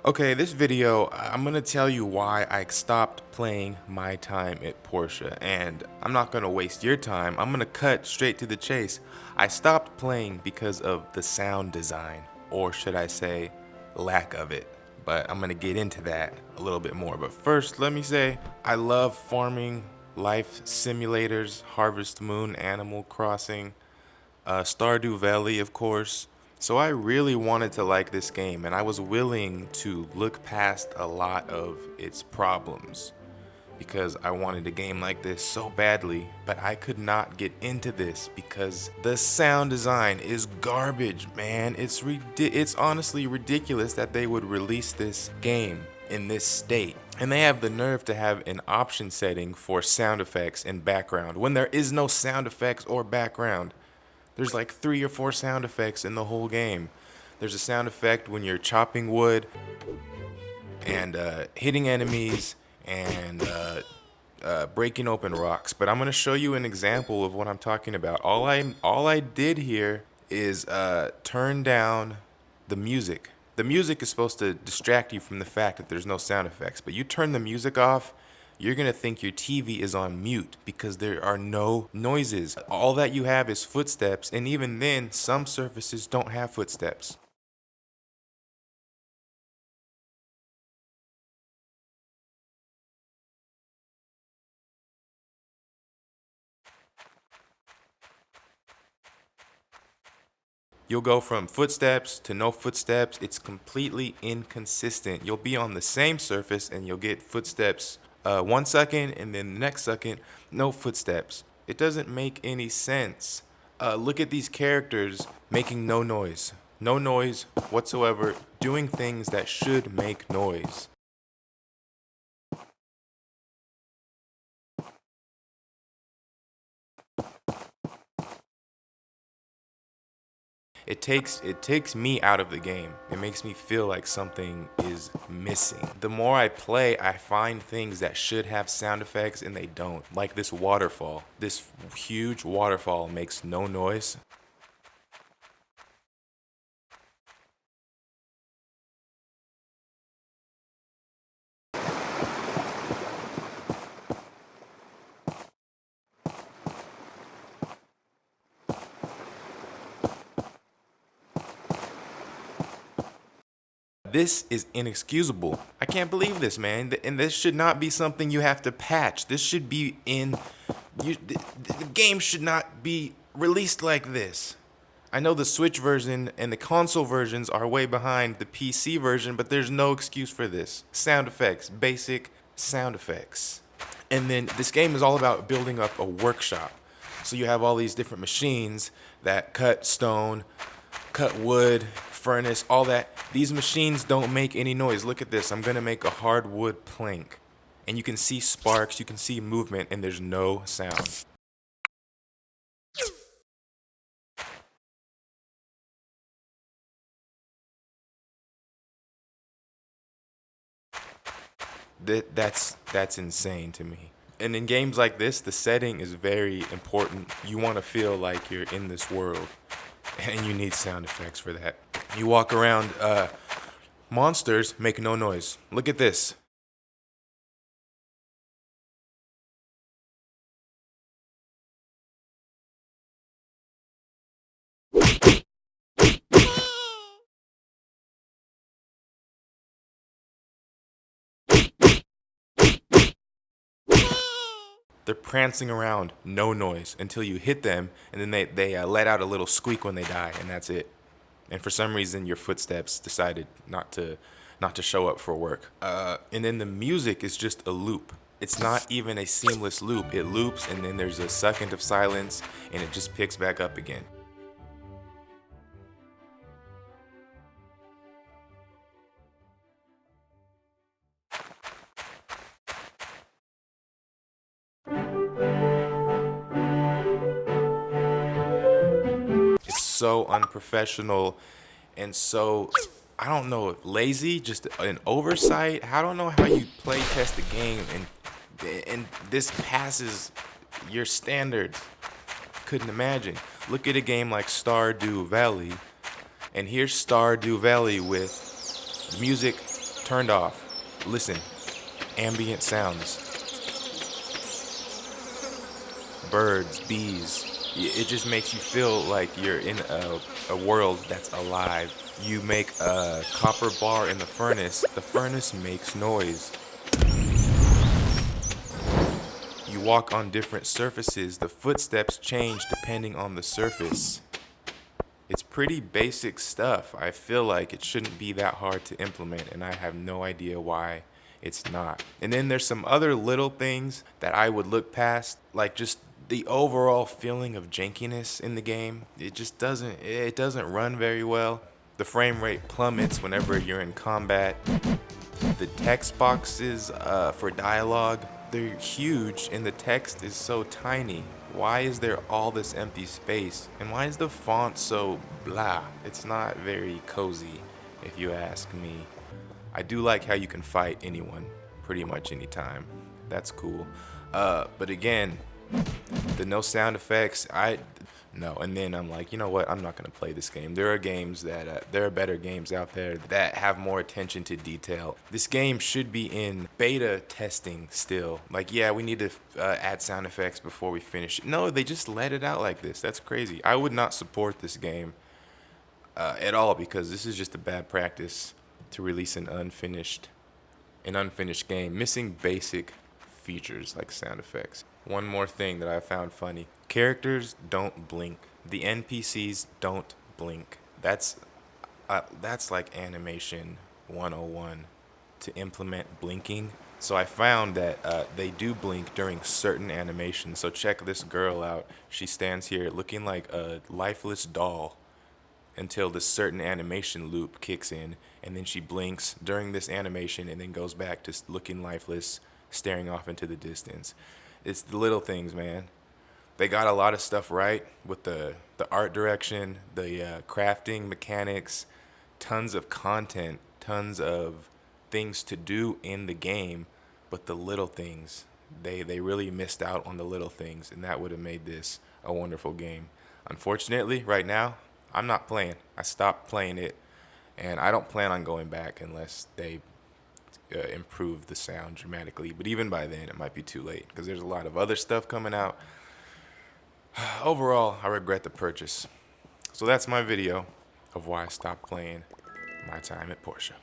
Okay, this video, I'm gonna tell you why I stopped playing my time at Portia, and I'm not gonna waste your time. I'm gonna cut straight to the chase. I stopped playing because of the sound design, or should I say, lack of it. But I'm gonna get into that a little bit more. But first, let me say, I love farming, life simulators, Harvest Moon, Animal Crossing, Stardew Valley, of course. So I really wanted to like this game, and I was willing to look past a lot of its problems because I wanted a game like this so badly, but I could not get into this because the sound design is garbage, man. It's honestly ridiculous that they would release this game in this state. And they have the nerve to have an option setting for sound effects and background when there is no sound effects or background. There's like 3 or 4 sound effects in the whole game. There's a sound effect when you're chopping wood and hitting enemies and breaking open rocks. But I'm gonna show you an example of what I'm talking about. All I did here is turn down the music. The music is supposed to distract you from the fact that there's no sound effects, but you turn the music off, you're gonna think your TV is on mute because there are no noises. All that you have is footsteps, and even then, some surfaces don't have footsteps. You'll go from footsteps to no footsteps. It's completely inconsistent. You'll be on the same surface and you'll get footsteps 1 second, and then the next second, no footsteps. It doesn't make any sense. Look at these characters making no noise. No noise whatsoever, doing things that should make noise. It takes me out of the game. It makes me feel like something is missing. The more I play, I find things that should have sound effects and they don't. Like this waterfall. This huge waterfall makes no noise. This is inexcusable. I can't believe this, man. And this should not be something you have to patch. This should be in the game should not be released like this. I know the Switch version and the console versions are way behind the PC version, but there's no excuse for this. Sound effects, basic sound effects. And then this game is all about building up a workshop. So you have all these different machines that cut stone, cut wood, furnace, all that. These machines don't make any noise. Look at this. I'm gonna make a hardwood plank. And you can see sparks, you can see movement, and there's no sound. That's insane to me. And in games like this, the setting is very important. You want to feel like you're in this world, and you need sound effects for that. You walk around, monsters make no noise. Look at this. They're prancing around, no noise, until you hit them, and then they let out a little squeak when they die, and that's it. And for some reason, your footsteps decided not to show up for work. And then the music is just a loop. It's not even a seamless loop. It loops, and then there's a second of silence, and it just picks back up again. It's so unprofessional and so, I don't know, if lazy, just an oversight. I don't know how you play test the game and this passes your standards. Couldn't imagine. Look at a game like Stardew Valley, and here's Stardew Valley with music turned off. Listen, ambient sounds, birds, bees. It just makes you feel like you're in a world that's alive. You make a copper bar in the furnace makes noise. You walk on different surfaces, the footsteps change depending on the surface. It's pretty basic stuff. I feel like it shouldn't be that hard to implement, and I have no idea why it's not. And then there's some other little things that I would look past, like just the overall feeling of jankiness in the game. It doesn't run very well. The frame rate plummets whenever you're in combat. The text boxes for dialogue, they're huge and the text is so tiny. Why is there all this empty space? And why is the font so blah? It's not very cozy, if you ask me. I do like how you can fight anyone, pretty much anytime. That's cool. But again, the no sound effects, no. And then I'm like, you know what? I'm not gonna play this game. There are better games out there that have more attention to detail. This game should be in beta testing still. Like, yeah, we need to add sound effects before we finish it. No, they just let it out like this. That's crazy. I would not support this game at all, because this is just a bad practice to release an unfinished game, missing basic features like sound effects. One more thing that I found funny. Characters don't blink. The NPCs don't blink. That's like animation 101 to implement blinking. So I found that they do blink during certain animations. So check this girl out. She stands here looking like a lifeless doll until this certain animation loop kicks in, and then she blinks during this animation and then goes back to looking lifeless, staring off into the distance. It's the little things, man. They got a lot of stuff right with the art direction, the crafting mechanics, tons of content, tons of things to do in the game, but the little things, they really missed out on the little things, and that would have made this a wonderful game. Unfortunately, right now, I'm not playing. I stopped playing it, and I don't plan on going back unless they improve the sound dramatically. But even by then, it might be too late because there's a lot of other stuff coming out. Overall, I regret the purchase. So that's my video of why I stopped playing my time at Portia.